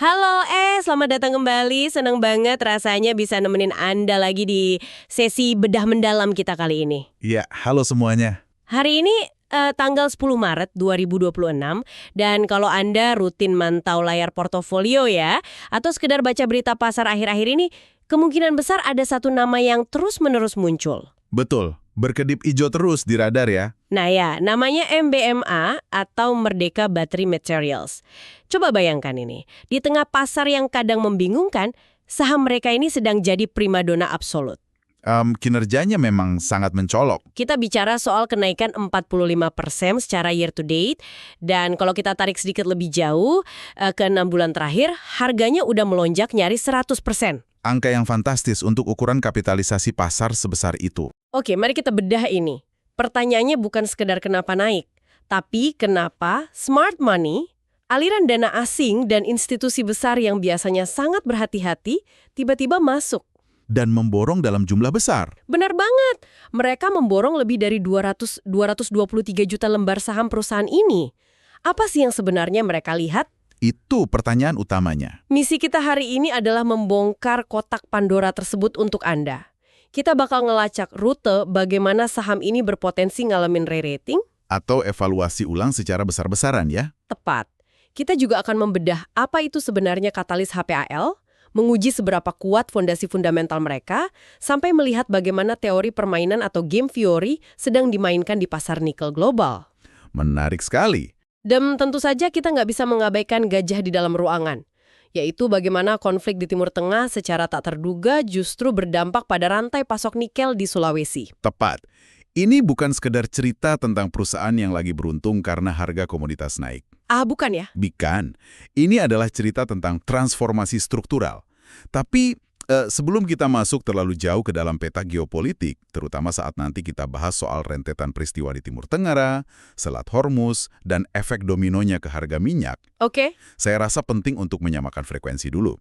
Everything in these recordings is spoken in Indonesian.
Halo, selamat datang kembali. Senang banget rasanya bisa nemenin Anda lagi di sesi bedah mendalam kita kali ini. Iya, halo semuanya. Hari ini tanggal 10 Maret 2026, dan kalau Anda rutin mantau layar portofolio ya, atau sekedar baca berita pasar akhir-akhir ini, kemungkinan besar ada satu nama yang terus-menerus muncul. Betul, berkedip hijau terus di radar ya. Nah ya, namanya MBMA atau Merdeka Battery Materials. Coba bayangkan ini, di tengah pasar yang kadang membingungkan, saham mereka ini sedang jadi primadona absolut. Kinerjanya memang sangat mencolok. Kita bicara soal kenaikan 45% secara year to date, dan kalau kita tarik sedikit lebih jauh, ke 6 bulan terakhir, harganya udah melonjak nyaris 100%. Angka yang fantastis untuk ukuran kapitalisasi pasar sebesar itu. Oke, mari kita bedah ini. Pertanyaannya bukan sekedar kenapa naik, tapi kenapa smart money, aliran dana asing dan institusi besar yang biasanya sangat berhati-hati, tiba-tiba masuk. Dan memborong dalam jumlah besar. Benar banget. Mereka memborong lebih dari 223 juta lembar saham perusahaan ini. Apa sih yang sebenarnya mereka lihat? Itu pertanyaan utamanya. Misi kita hari ini adalah membongkar kotak Pandora tersebut untuk Anda. Kita bakal ngelacak rute bagaimana saham ini berpotensi ngalamin re-rating. Atau evaluasi ulang secara besar-besaran ya. Tepat. Kita juga akan membedah apa itu sebenarnya katalis HPAL, menguji seberapa kuat fondasi fundamental mereka, sampai melihat bagaimana teori permainan atau game theory sedang dimainkan di pasar nikel global. Menarik sekali. Dan tentu saja kita nggak bisa mengabaikan gajah di dalam ruangan, yaitu bagaimana konflik di Timur Tengah secara tak terduga justru berdampak pada rantai pasok nikel di Sulawesi. Tepat. Ini bukan sekedar cerita tentang perusahaan yang lagi beruntung karena harga komoditas naik. Bukan ya? Bukan. Ini adalah cerita tentang transformasi struktural. Tapi sebelum kita masuk terlalu jauh ke dalam peta geopolitik, terutama saat nanti kita bahas soal rentetan peristiwa di Timur Tengah, Selat Hormuz, dan efek dominonya ke harga minyak, Oke. saya rasa penting untuk menyamakan frekuensi dulu.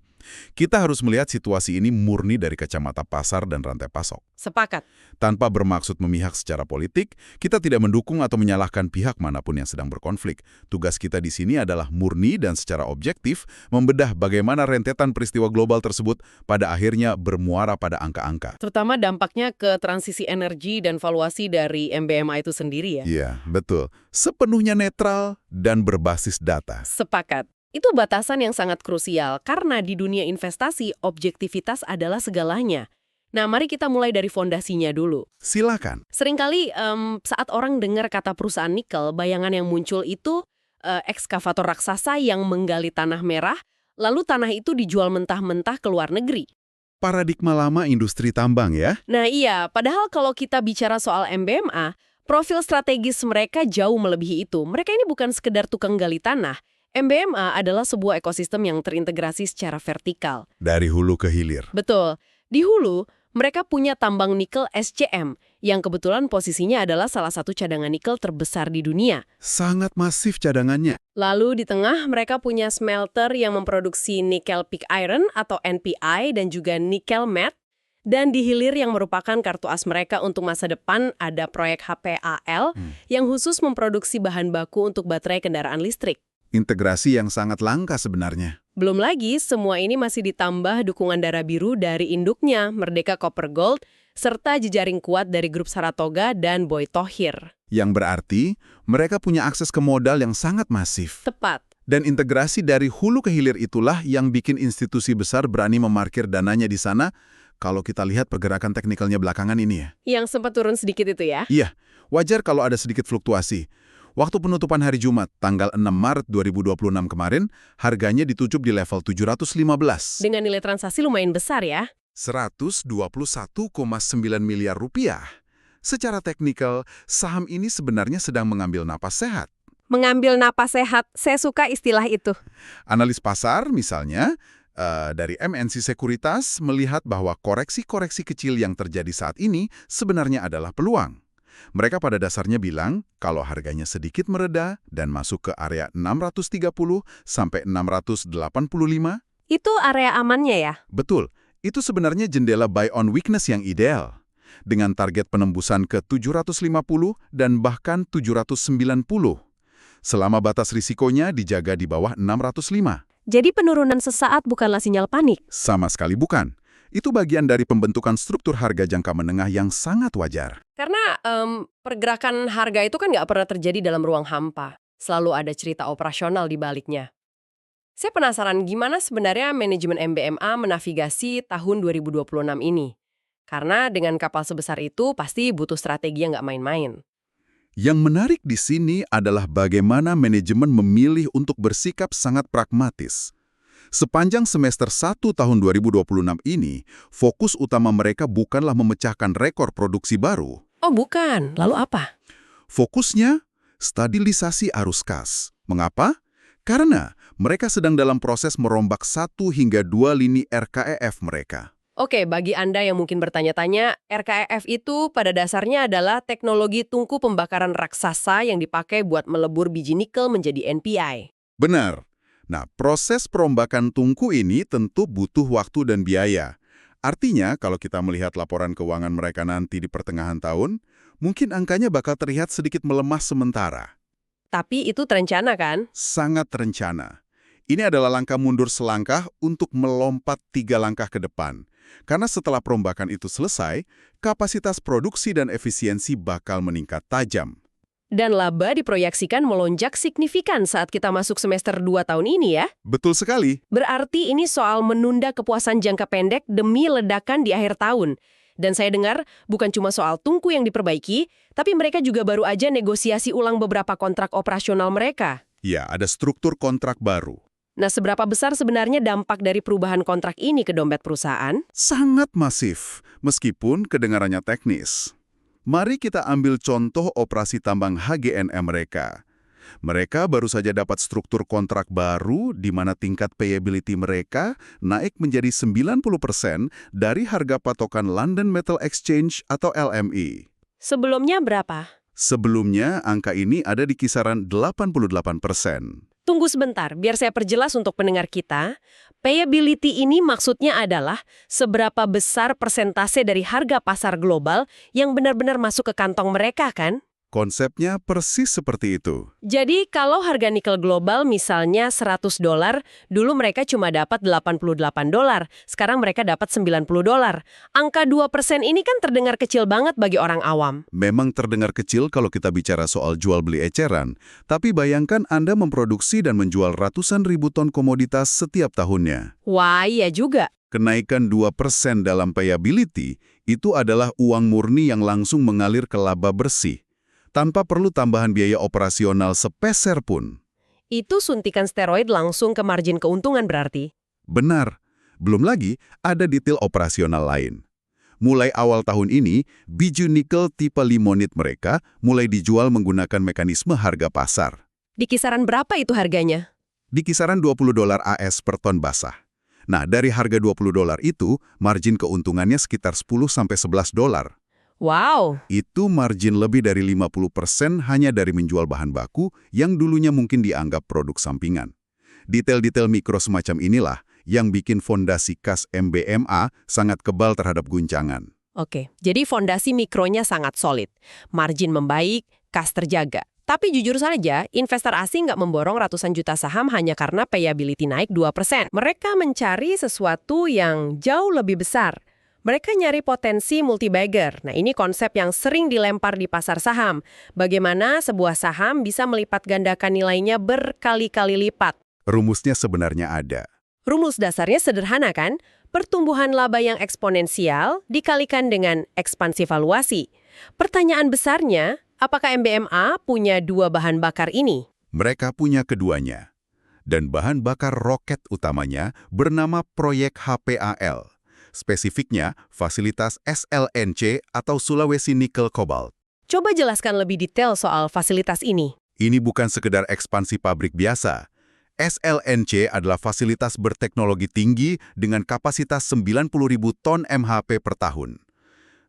Kita harus melihat situasi ini murni dari kacamata pasar dan rantai pasok. Sepakat. Tanpa bermaksud memihak secara politik, kita tidak mendukung atau menyalahkan pihak manapun yang sedang berkonflik. Tugas kita di sini adalah murni dan secara objektif membedah bagaimana rentetan peristiwa global tersebut pada akhirnya bermuara pada angka-angka. Terutama dampaknya ke transisi energi dan valuasi dari MBMA itu sendiri ya. Iya, betul. Sepenuhnya netral dan berbasis data. Sepakat. Itu batasan yang sangat krusial karena di dunia investasi, objektivitas adalah segalanya. Nah, mari kita mulai dari fondasinya dulu. Silakan. Seringkali saat orang dengar kata perusahaan nikel, bayangan yang muncul itu ekskavator raksasa yang menggali tanah merah, lalu tanah itu dijual mentah-mentah ke luar negeri. Paradigma lama industri tambang ya. Nah iya, padahal kalau kita bicara soal MBMA, profil strategis mereka jauh melebihi itu. Mereka ini bukan sekedar tukang gali tanah. MBMA adalah sebuah ekosistem yang terintegrasi secara vertikal. Dari hulu ke hilir. Betul. Di hulu, mereka punya tambang nikel SCM, yang kebetulan posisinya adalah salah satu cadangan nikel terbesar di dunia. Sangat masif cadangannya. Lalu di tengah, mereka punya smelter yang memproduksi nickel pig iron atau NPI dan juga nickel matte. Dan di hilir yang merupakan kartu as mereka untuk masa depan, ada proyek HPAL yang khusus memproduksi bahan baku untuk baterai kendaraan listrik. Integrasi yang sangat langka sebenarnya. Belum lagi, semua ini masih ditambah dukungan darah biru dari induknya, Merdeka Copper Gold, serta jejaring kuat dari grup Saratoga dan Boy Thohir. Yang berarti, mereka punya akses ke modal yang sangat masif. Tepat. Dan integrasi dari hulu ke hilir itulah yang bikin institusi besar berani memarkir dananya di sana, kalau kita lihat pergerakan teknikalnya belakangan ini ya. Yang sempat turun sedikit itu ya? Iya, wajar kalau ada sedikit fluktuasi. Waktu penutupan hari Jumat, tanggal 6 Maret 2026 kemarin, harganya ditutup di level 715. Dengan nilai transaksi lumayan besar ya? 121,9 miliar rupiah. Secara teknikal, saham ini sebenarnya sedang mengambil napas sehat. Mengambil napas sehat, saya suka istilah itu. Analis pasar, misalnya, dari MNC Sekuritas, melihat bahwa koreksi-koreksi kecil yang terjadi saat ini sebenarnya adalah peluang. Mereka pada dasarnya bilang kalau harganya sedikit mereda dan masuk ke area 630 sampai 685. Itu area amannya ya? Betul, itu sebenarnya jendela buy on weakness yang ideal. Dengan target penembusan ke 750 dan bahkan 790. Selama batas risikonya dijaga di bawah 605. Jadi penurunan sesaat bukanlah sinyal panik. Sama sekali bukan. Itu bagian dari pembentukan struktur harga jangka menengah yang sangat wajar. Karena pergerakan harga itu kan nggak pernah terjadi dalam ruang hampa. Selalu ada cerita operasional di baliknya. Saya penasaran gimana sebenarnya manajemen MBMA menavigasi tahun 2026 ini. Karena dengan kapal sebesar itu pasti butuh strategi yang nggak main-main. Yang menarik di sini adalah bagaimana manajemen memilih untuk bersikap sangat pragmatis. Sepanjang semester 1 tahun 2026 ini, fokus utama mereka bukanlah memecahkan rekor produksi baru. Oh bukan, lalu apa? Fokusnya, stabilisasi arus kas. Mengapa? Karena mereka sedang dalam proses merombak 1 hingga 2 lini RKEF mereka. Oke, bagi Anda yang mungkin bertanya-tanya, RKEF itu pada dasarnya adalah teknologi tungku pembakaran raksasa yang dipakai buat melebur biji nikel menjadi NPI. Benar. Nah, proses perombakan tungku ini tentu butuh waktu dan biaya. Artinya, kalau kita melihat laporan keuangan mereka nanti di pertengahan tahun, mungkin angkanya bakal terlihat sedikit melemah sementara. Tapi itu terencana kan? Sangat terencana. Ini adalah langkah mundur selangkah untuk melompat 3 langkah ke depan. Karena setelah perombakan itu selesai, kapasitas produksi dan efisiensi bakal meningkat tajam. Dan laba diproyeksikan melonjak signifikan saat kita masuk semester 2 tahun ini ya. Betul sekali. Berarti ini soal menunda kepuasan jangka pendek demi ledakan di akhir tahun. Dan saya dengar bukan cuma soal tungku yang diperbaiki, tapi mereka juga baru aja negosiasi ulang beberapa kontrak operasional mereka. Ya, ada struktur kontrak baru. Nah, seberapa besar sebenarnya dampak dari perubahan kontrak ini ke dompet perusahaan? Sangat masif, meskipun kedengarannya teknis. Mari kita ambil contoh operasi tambang HGNM mereka. Mereka baru saja dapat struktur kontrak baru di mana tingkat payability mereka naik menjadi 90% dari harga patokan London Metal Exchange atau LME. Sebelumnya berapa? Sebelumnya, angka ini ada di kisaran 88%. Tunggu sebentar, biar saya perjelas untuk pendengar kita. Payability ini maksudnya adalah seberapa besar persentase dari harga pasar global yang benar-benar masuk ke kantong mereka kan? Konsepnya persis seperti itu. Jadi kalau harga nikel global misalnya $100, dulu mereka cuma dapat $88, sekarang mereka dapat $90. Angka 2% ini kan terdengar kecil banget bagi orang awam. Memang terdengar kecil kalau kita bicara soal jual beli eceran, tapi bayangkan Anda memproduksi dan menjual ratusan ribu ton komoditas setiap tahunnya. Wah, iya juga. Kenaikan 2% dalam payability itu adalah uang murni yang langsung mengalir ke laba bersih, tanpa perlu tambahan biaya operasional sepeser pun. Itu suntikan steroid langsung ke margin keuntungan berarti? Benar. Belum lagi, ada detail operasional lain. Mulai awal tahun ini, biju nikel tipe limonit mereka mulai dijual menggunakan mekanisme harga pasar. Di kisaran berapa itu harganya? Di kisaran $20 AS per ton basah. Nah, dari harga $20 itu, margin keuntungannya sekitar $10–11. Wow. Itu margin lebih dari 50% hanya dari menjual bahan baku yang dulunya mungkin dianggap produk sampingan. Detail-detail mikro semacam inilah yang bikin fondasi kas MBMA sangat kebal terhadap guncangan. Oke, jadi fondasi mikronya sangat solid. Margin membaik, kas terjaga. Tapi jujur saja, investor asing nggak memborong ratusan juta saham hanya karena payability naik 2%. Mereka mencari sesuatu yang jauh lebih besar. Mereka nyari potensi multi-bagger. Nah, ini konsep yang sering dilempar di pasar saham. Bagaimana sebuah saham bisa melipat gandakan nilainya berkali-kali lipat. Rumusnya sebenarnya ada. Rumus dasarnya sederhana kan? Pertumbuhan laba yang eksponensial dikalikan dengan ekspansi valuasi. Pertanyaan besarnya, apakah MBMA punya dua bahan bakar ini? Mereka punya keduanya. Dan bahan bakar roket utamanya bernama proyek HPAL. Spesifiknya, fasilitas SLNC atau Sulawesi Nickel Cobalt. Coba jelaskan lebih detail soal fasilitas ini. Ini bukan sekedar ekspansi pabrik biasa. SLNC adalah fasilitas berteknologi tinggi dengan kapasitas 90.000 ton MHP per tahun.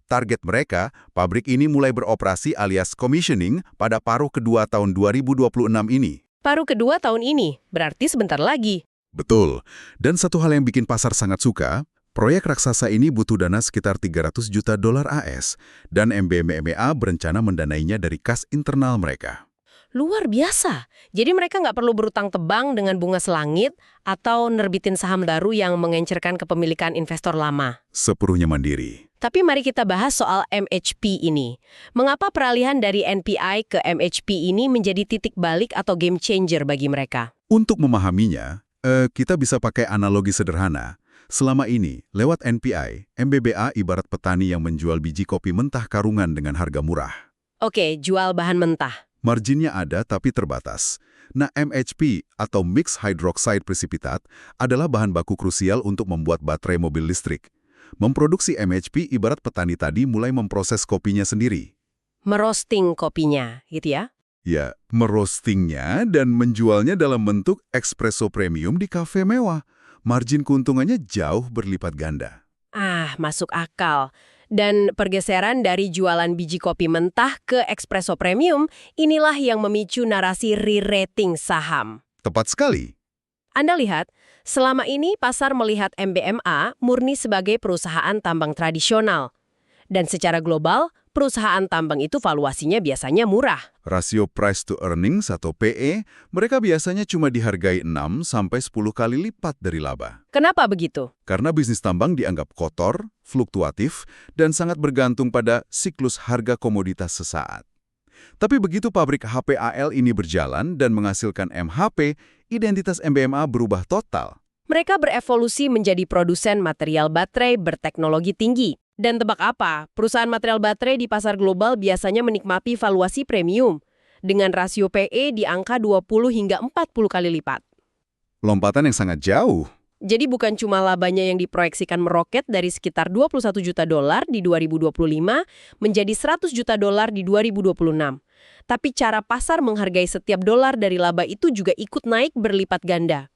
Target mereka, pabrik ini mulai beroperasi alias commissioning pada paruh kedua tahun 2026 ini. Paruh kedua tahun ini, berarti sebentar lagi. Betul. Dan satu hal yang bikin pasar sangat suka, proyek raksasa ini butuh dana sekitar $300 juta AS, dan MBMA berencana mendanainya dari kas internal mereka. Luar biasa. Jadi mereka nggak perlu berutang tebang dengan bunga selangit atau nerbitin saham baru yang mengencerkan kepemilikan investor lama. Sepenuhnya mandiri. Tapi mari kita bahas soal MHP ini. Mengapa peralihan dari NPI ke MHP ini menjadi titik balik atau game changer bagi mereka? Untuk memahaminya, kita bisa pakai analogi sederhana. Selama ini, lewat NPI, MBBA ibarat petani yang menjual biji kopi mentah karungan dengan harga murah. Oke, jual bahan mentah. Marginnya ada tapi terbatas. Nah, MHP atau Mixed Hydroxide Precipitate adalah bahan baku krusial untuk membuat baterai mobil listrik. Memproduksi MHP ibarat petani tadi mulai memproses kopinya sendiri. Merosting kopinya, gitu ya? Ya, merostingnya dan menjualnya dalam bentuk espresso premium di kafe mewah. Margin keuntungannya jauh berlipat ganda. Masuk akal. Dan pergeseran dari jualan biji kopi mentah ke espresso premium, inilah yang memicu narasi re-rating saham. Tepat sekali. Anda lihat, selama ini pasar melihat MBMA murni sebagai perusahaan tambang tradisional. Dan secara global, perusahaan tambang itu valuasinya biasanya murah. Rasio price to earnings atau PE, mereka biasanya cuma dihargai 6-10 kali lipat dari laba. Kenapa begitu? Karena bisnis tambang dianggap kotor, fluktuatif, dan sangat bergantung pada siklus harga komoditas sesaat. Tapi begitu pabrik HPAL ini berjalan dan menghasilkan MHP, identitas MBMA berubah total. Mereka berevolusi menjadi produsen material baterai berteknologi tinggi. Dan tebak apa? Perusahaan material baterai di pasar global biasanya menikmati valuasi premium dengan rasio PE di angka 20 hingga 40 kali lipat. Lompatan yang sangat jauh. Jadi bukan cuma labanya yang diproyeksikan meroket dari sekitar 21 juta dolar di 2025 menjadi 100 juta dolar di 2026. Tapi cara pasar menghargai setiap dolar dari laba itu juga ikut naik berlipat ganda.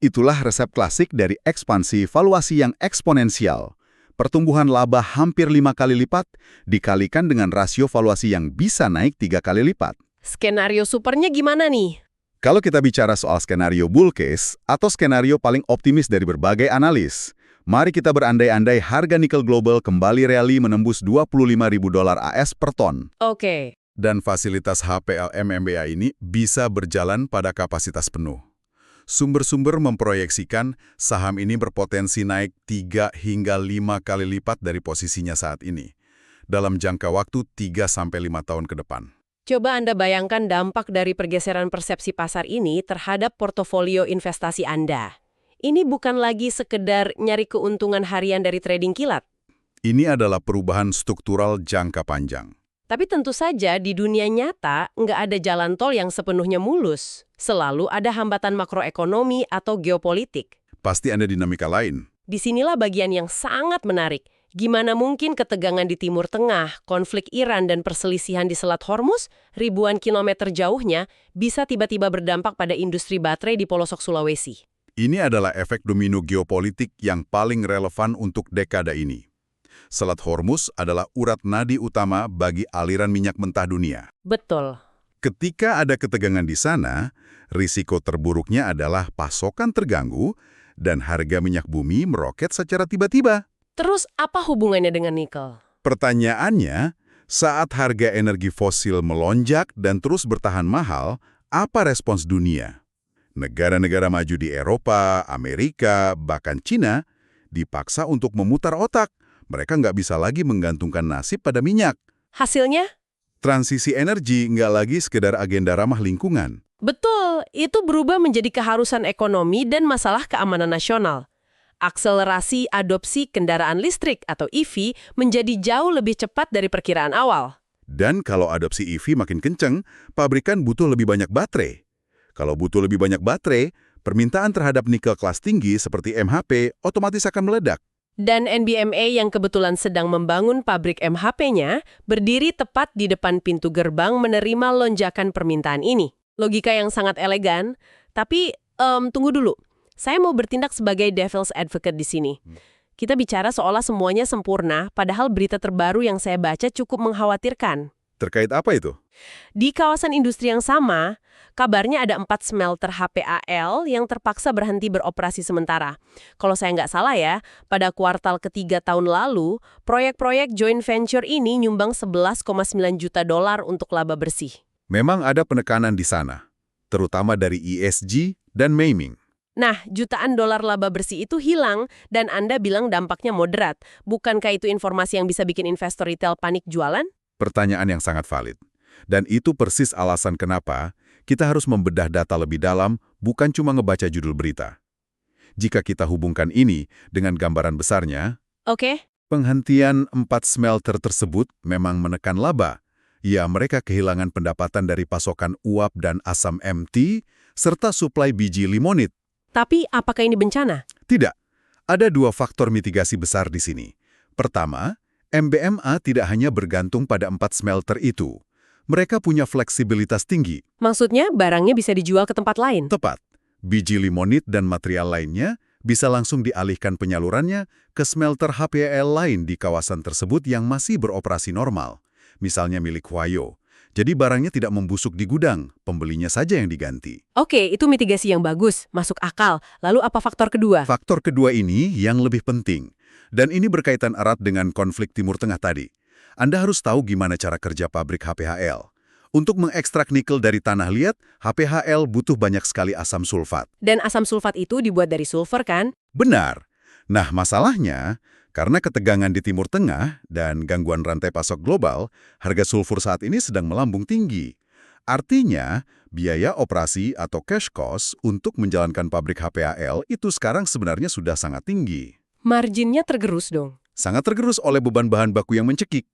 Itulah resep klasik dari ekspansi valuasi yang eksponensial. Pertumbuhan laba hampir 5 kali lipat dikalikan dengan rasio valuasi yang bisa naik 3 kali lipat. Skenario supernya gimana nih? Kalau kita bicara soal skenario bull case atau skenario paling optimis dari berbagai analis, mari kita berandai-andai harga nikel global kembali rally menembus $25.000 AS per ton. Oke. Dan fasilitas HPLM MBA ini bisa berjalan pada kapasitas penuh. Sumber-sumber memproyeksikan saham ini berpotensi naik 3 hingga 5 kali lipat dari posisinya saat ini, dalam jangka waktu 3-5 tahun ke depan. Coba Anda bayangkan dampak dari pergeseran persepsi pasar ini terhadap portofolio investasi Anda. Ini bukan lagi sekedar nyari keuntungan harian dari trading kilat. Ini adalah perubahan struktural jangka panjang. Tapi tentu saja di dunia nyata nggak ada jalan tol yang sepenuhnya mulus. Selalu ada hambatan makroekonomi atau geopolitik. Pasti ada dinamika lain. Disinilah bagian yang sangat menarik. Gimana mungkin ketegangan di Timur Tengah, konflik Iran dan perselisihan di Selat Hormuz, ribuan kilometer jauhnya, bisa tiba-tiba berdampak pada industri baterai di pelosok Sulawesi. Ini adalah efek domino geopolitik yang paling relevan untuk dekade ini. Selat Hormuz adalah urat nadi utama bagi aliran minyak mentah dunia. Betul. Ketika ada ketegangan di sana, risiko terburuknya adalah pasokan terganggu dan harga minyak bumi meroket secara tiba-tiba. Terus apa hubungannya dengan nikel? Pertanyaannya, saat harga energi fosil melonjak dan terus bertahan mahal, apa respons dunia? Negara-negara maju di Eropa, Amerika, bahkan Cina dipaksa untuk memutar otak. Mereka nggak bisa lagi menggantungkan nasib pada minyak. Hasilnya? Transisi energi nggak lagi sekedar agenda ramah lingkungan. Betul, itu berubah menjadi keharusan ekonomi dan masalah keamanan nasional. Akselerasi adopsi kendaraan listrik atau EV menjadi jauh lebih cepat dari perkiraan awal. Dan kalau adopsi EV makin kenceng, pabrikan butuh lebih banyak baterai. Kalau butuh lebih banyak baterai, permintaan terhadap nikel kelas tinggi seperti MHP otomatis akan meledak. Dan NBMA yang kebetulan sedang membangun pabrik MHP-nya berdiri tepat di depan pintu gerbang menerima lonjakan permintaan ini. Logika yang sangat elegan, tapi tunggu dulu. Saya mau bertindak sebagai devil's advocate di sini. Kita bicara seolah semuanya sempurna, padahal berita terbaru yang saya baca cukup mengkhawatirkan. Terkait apa itu? Di kawasan industri yang sama, kabarnya ada 4 smelter HPAL yang terpaksa berhenti beroperasi sementara. Kalau saya nggak salah ya, pada kuartal ketiga tahun lalu, proyek-proyek joint venture ini nyumbang $11,9 juta untuk laba bersih. Memang ada penekanan di sana, terutama dari ESG dan Maming. Nah, jutaan dolar laba bersih itu hilang dan Anda bilang dampaknya moderat. Bukankah itu informasi yang bisa bikin investor retail panik jualan? Pertanyaan yang sangat valid. Dan itu persis alasan kenapa kita harus membedah data lebih dalam, bukan cuma ngebaca judul berita. Jika kita hubungkan ini dengan gambaran besarnya, Oke. penghentian 4 smelter tersebut memang menekan laba. Ya, mereka kehilangan pendapatan dari pasokan uap dan asam MT, serta suplai biji limonit. Tapi apakah ini bencana? Tidak. Ada 2 faktor mitigasi besar di sini. Pertama, MBMA tidak hanya bergantung pada 4 smelter itu. Mereka punya fleksibilitas tinggi. Maksudnya barangnya bisa dijual ke tempat lain? Tepat. Biji limonit dan material lainnya bisa langsung dialihkan penyalurannya ke smelter HPL lain di kawasan tersebut yang masih beroperasi normal. Misalnya milik Huayo. Jadi barangnya tidak membusuk di gudang, pembelinya saja yang diganti. Oke, itu mitigasi yang bagus, masuk akal. Lalu apa faktor kedua? Faktor kedua ini yang lebih penting. Dan ini berkaitan erat dengan konflik Timur Tengah tadi. Anda harus tahu gimana cara kerja pabrik HPHL. Untuk mengekstrak nikel dari tanah liat, HPHL butuh banyak sekali asam sulfat. Dan asam sulfat itu dibuat dari sulfur kan? Benar. Nah, masalahnya, karena ketegangan di Timur Tengah dan gangguan rantai pasok global, harga sulfur saat ini sedang melambung tinggi. Artinya, biaya operasi atau cash cost untuk menjalankan pabrik HPHL itu sekarang sebenarnya sudah sangat tinggi. Marginnya tergerus dong. Sangat tergerus oleh beban bahan baku yang mencekik.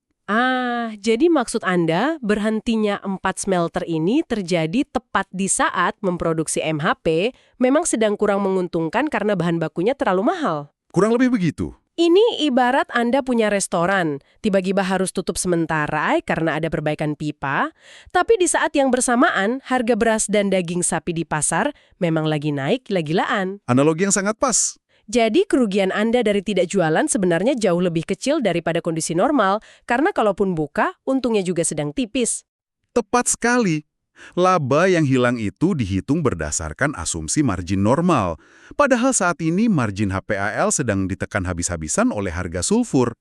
Jadi maksud Anda berhentinya 4 smelter ini terjadi tepat di saat memproduksi MHP memang sedang kurang menguntungkan karena bahan bakunya terlalu mahal. Kurang lebih begitu. Ini ibarat Anda punya restoran, tiba-tiba harus tutup sementara karena ada perbaikan pipa, tapi di saat yang bersamaan harga beras dan daging sapi di pasar memang lagi naik gila-gilaan. Analogi yang sangat pas. Jadi kerugian Anda dari tidak jualan sebenarnya jauh lebih kecil daripada kondisi normal, karena kalaupun buka, untungnya juga sedang tipis. Tepat sekali. Laba yang hilang itu dihitung berdasarkan asumsi margin normal. Padahal saat ini margin HPHL sedang ditekan habis-habisan oleh harga sulfur.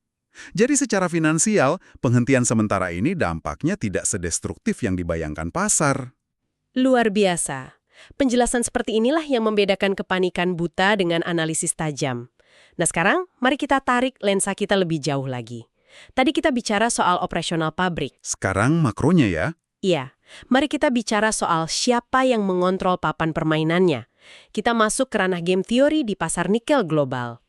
Jadi secara finansial, penghentian sementara ini dampaknya tidak sedestruktif yang dibayangkan pasar. Luar biasa. Penjelasan seperti inilah yang membedakan kepanikan buta dengan analisis tajam. Nah sekarang, mari kita tarik lensa kita lebih jauh lagi. Tadi kita bicara soal operasional pabrik. Sekarang makronya ya. Iya, mari kita bicara soal siapa yang mengontrol papan permainannya. Kita masuk ke ranah game theory di pasar nikel global.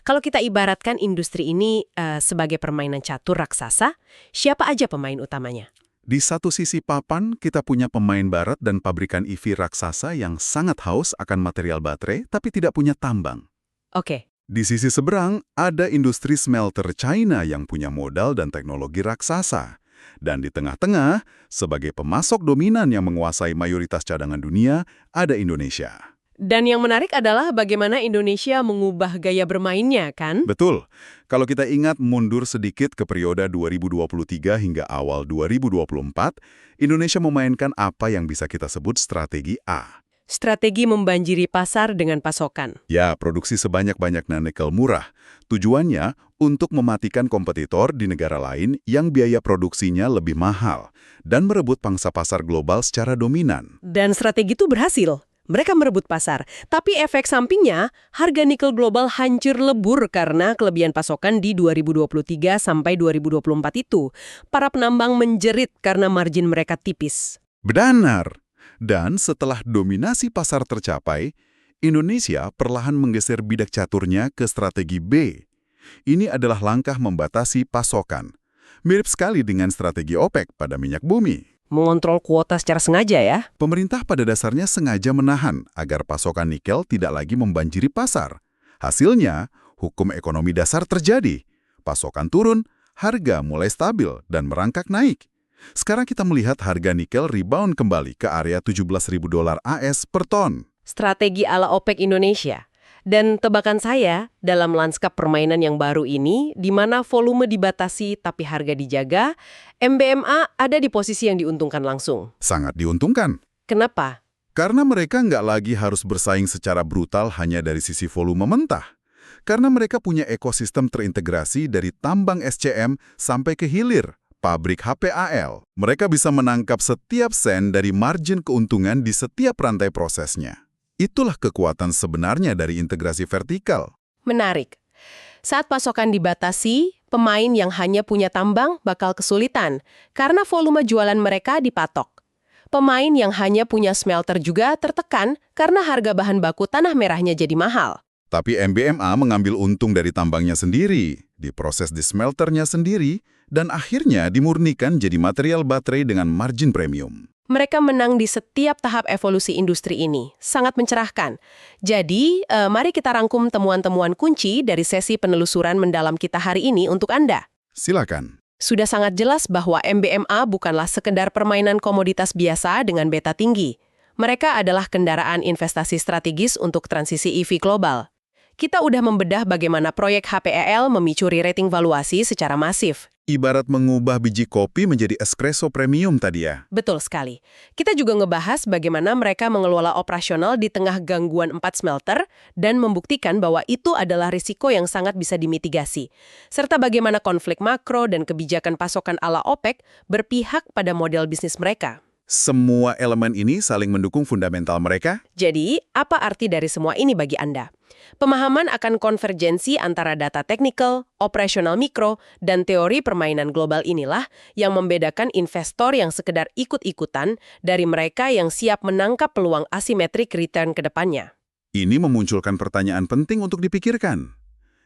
Kalau kita ibaratkan industri ini sebagai permainan catur raksasa, siapa aja pemain utamanya? Di satu sisi papan, kita punya pemain barat dan pabrikan EV raksasa yang sangat haus akan material baterai tapi tidak punya tambang. Oke. Di sisi seberang, ada industri smelter China yang punya modal dan teknologi raksasa. Dan di tengah-tengah, sebagai pemasok dominan yang menguasai mayoritas cadangan dunia, ada Indonesia. Dan yang menarik adalah bagaimana Indonesia mengubah gaya bermainnya, kan? Betul. Kalau kita ingat mundur sedikit ke periode 2023 hingga awal 2024, Indonesia memainkan apa yang bisa kita sebut strategi A. Strategi membanjiri pasar dengan pasokan. Ya, produksi sebanyak-banyaknya nikel murah. Tujuannya untuk mematikan kompetitor di negara lain yang biaya produksinya lebih mahal dan merebut pangsa pasar global secara dominan. Dan strategi itu berhasil. Mereka merebut pasar, tapi efek sampingnya, harga nikel global hancur lebur karena kelebihan pasokan di 2023 sampai 2024 itu. Para penambang menjerit karena margin mereka tipis. Benar. Dan setelah dominasi pasar tercapai, Indonesia perlahan menggeser bidak caturnya ke strategi B. Ini adalah langkah membatasi pasokan. Mirip sekali dengan strategi OPEC pada minyak bumi. Mengontrol kuota secara sengaja ya? Pemerintah pada dasarnya sengaja menahan agar pasokan nikel tidak lagi membanjiri pasar. Hasilnya, hukum ekonomi dasar terjadi. Pasokan turun, harga mulai stabil dan merangkak naik. Sekarang kita melihat harga nikel rebound kembali ke area $17.000 AS per ton. Strategi ala OPEC Indonesia. Dan tebakan saya, dalam lanskap permainan yang baru ini, di mana volume dibatasi tapi harga dijaga, MBMA ada di posisi yang diuntungkan langsung. Sangat diuntungkan. Kenapa? Karena mereka nggak lagi harus bersaing secara brutal hanya dari sisi volume mentah. Karena mereka punya ekosistem terintegrasi dari tambang SCM sampai ke hilir, pabrik HPAL. Mereka bisa menangkap setiap sen dari margin keuntungan di setiap rantai prosesnya. Itulah kekuatan sebenarnya dari integrasi vertikal. Menarik. Saat pasokan dibatasi, pemain yang hanya punya tambang bakal kesulitan karena volume jualan mereka dipatok. Pemain yang hanya punya smelter juga tertekan karena harga bahan baku tanah merahnya jadi mahal. Tapi MBMA mengambil untung dari tambangnya sendiri, diproses di smelternya sendiri, dan akhirnya dimurnikan jadi material baterai dengan margin premium. Mereka menang di setiap tahap evolusi industri ini. Sangat mencerahkan. Jadi, mari kita rangkum temuan-temuan kunci dari sesi penelusuran mendalam kita hari ini untuk Anda. Silakan. Sudah sangat jelas bahwa MBMA bukanlah sekedar permainan komoditas biasa dengan beta tinggi. Mereka adalah kendaraan investasi strategis untuk transisi EV global. Kita udah membedah bagaimana proyek HPAL memicu re-rating valuasi secara masif. Ibarat mengubah biji kopi menjadi espresso premium tadi ya. Betul sekali. Kita juga ngebahas bagaimana mereka mengelola operasional di tengah gangguan 4 smelter dan membuktikan bahwa itu adalah risiko yang sangat bisa dimitigasi. Serta bagaimana konflik makro dan kebijakan pasokan ala OPEC berpihak pada model bisnis mereka. Semua elemen ini saling mendukung fundamental mereka. Jadi, apa arti dari semua ini bagi Anda? Pemahaman akan konvergensi antara data teknikal, operasional mikro, dan teori permainan global inilah yang membedakan investor yang sekedar ikut-ikutan dari mereka yang siap menangkap peluang asimetrik return ke depannya. Ini memunculkan pertanyaan penting untuk dipikirkan.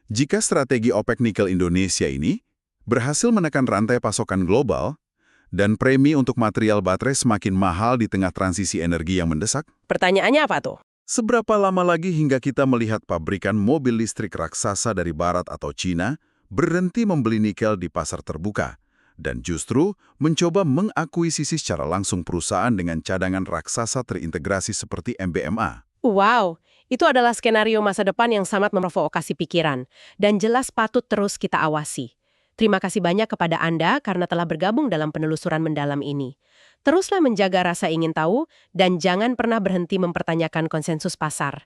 Jika strategi OPEC Nikel Indonesia ini berhasil menekan rantai pasokan global, dan premi untuk material baterai semakin mahal di tengah transisi energi yang mendesak, Pertanyaannya apa tuh? seberapa lama lagi hingga kita melihat pabrikan mobil listrik raksasa dari Barat atau Cina berhenti membeli nikel di pasar terbuka dan justru mencoba mengakuisisi secara langsung perusahaan dengan cadangan raksasa terintegrasi seperti MBMA? Wow, itu adalah skenario masa depan yang sangat memprovokasi pikiran dan jelas patut terus kita awasi. Terima kasih banyak kepada Anda karena telah bergabung dalam penelusuran mendalam ini. Teruslah menjaga rasa ingin tahu dan jangan pernah berhenti mempertanyakan konsensus pasar.